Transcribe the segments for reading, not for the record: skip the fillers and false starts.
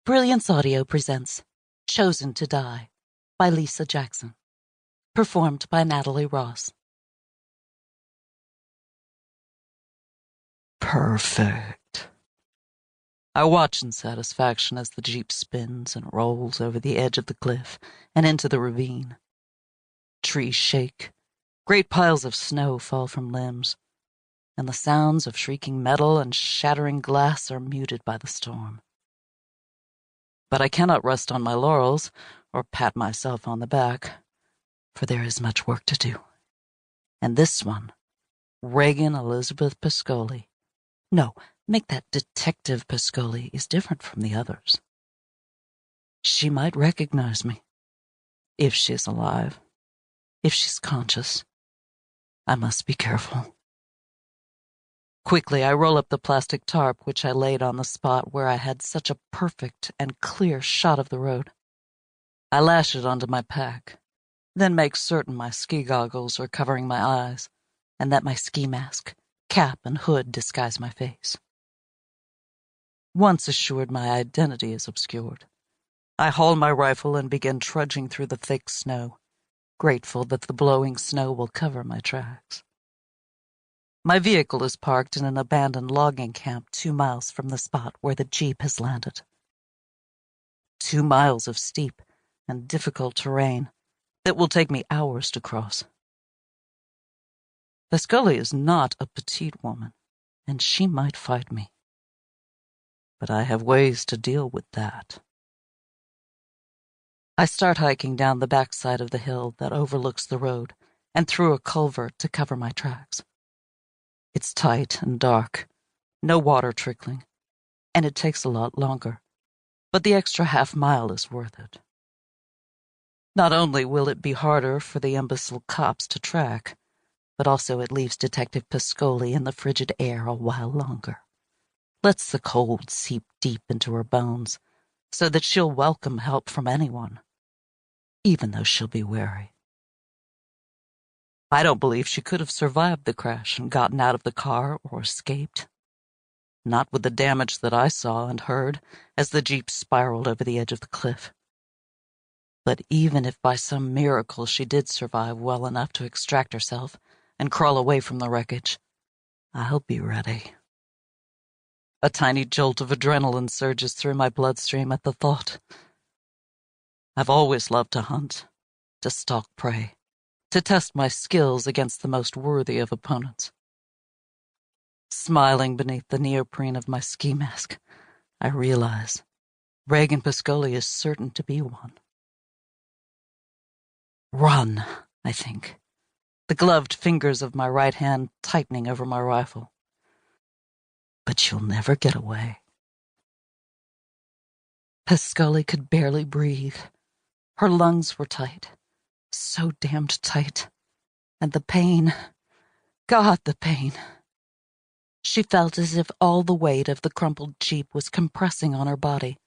Brilliance Audio presents Chosen to Die by Lisa Jackson. Performed by Natalie Ross. Perfect. I watch in satisfaction as the Jeep spins and rolls over the edge of the cliff and into the ravine. Trees shake, great piles of snow fall from limbs, and the sounds of shrieking metal and shattering glass are muted by the storm. But I cannot rest on my laurels or pat myself on the back, for there is much work to do. And this one, Regan Elizabeth Pescoli, no, make that Detective Pescoli, is different from the others. She might recognize me, if she's alive, if she's conscious. I must be careful. Quickly, I roll up the plastic tarp which I laid on the spot where I had such a perfect and clear shot of the road. I lash it onto my pack, then make certain my ski goggles are covering my eyes, and that my ski mask, cap, and hood disguise my face. Once assured my identity is obscured, I haul my rifle and begin trudging through the thick snow, grateful that the blowing snow will cover my tracks. My vehicle is parked in an abandoned logging camp 2 miles from the spot where the Jeep has landed. 2 miles of steep and difficult terrain that will take me hours to cross. Pescoli is not a petite woman, and she might fight me. But I have ways to deal with that. I start hiking down the backside of the hill that overlooks the road and through a culvert to cover my tracks. It's tight and dark, no water trickling, and it takes a lot longer, but the extra half-mile is worth it. Not only will it be harder for the imbecile cops to track, but also it leaves Detective Pescoli in the frigid air a while longer. Lets the cold seep deep into her bones so that she'll welcome help from anyone, even though she'll be wary. I don't believe she could have survived the crash and gotten out of the car or escaped. Not with the damage that I saw and heard as the Jeep spiraled over the edge of the cliff. But even if by some miracle she did survive well enough to extract herself and crawl away from the wreckage, I'll be ready. A tiny jolt of adrenaline surges through my bloodstream at the thought. I've always loved to hunt, to stalk prey, to test my skills against the most worthy of opponents. Smiling beneath the neoprene of my ski mask, I realize Regan Pescoli is certain to be one. Run, I think, the gloved fingers of my right hand tightening over my rifle. But you'll never get away. Pescoli could barely breathe. Her lungs were tight, so damned tight. And the pain, God, the pain. She felt as if all the weight of the crumpled Jeep was compressing on her body,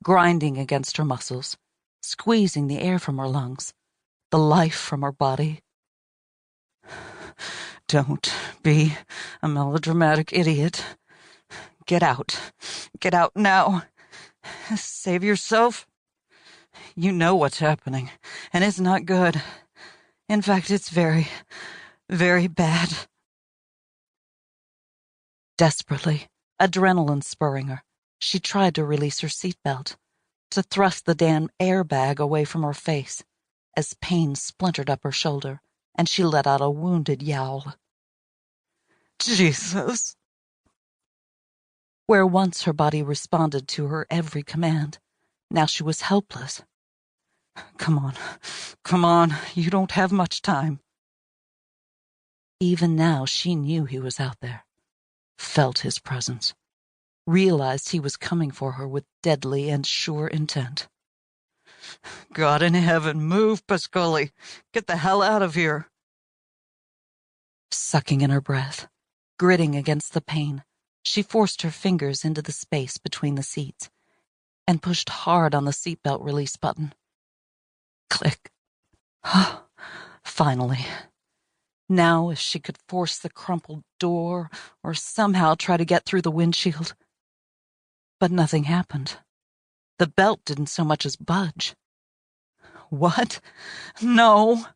grinding against her muscles, squeezing the air from her lungs, the life from her body. Don't be a melodramatic idiot. Get out. Get out now. Save yourself. You know what's happening, and it's not good. In fact, it's very, very bad. Desperately, adrenaline spurring her, she tried to release her seatbelt, to thrust the damn airbag away from her face, as pain splintered up her shoulder, and she let out a wounded yowl. Jesus! Where once her body responded to her every command, now she was helpless. Come on, you don't have much time. Even now she knew he was out there, felt his presence, realized he was coming for her with deadly and sure intent. God in heaven, move, Pescoli! Get the hell out of here! Sucking in her breath, gritting against the pain, she forced her fingers into the space between the seats and pushed hard on the seatbelt release button. Click. Finally. Now, if she could force the crumpled door or somehow try to get through the windshield. But nothing happened. The belt didn't so much as budge. What? No!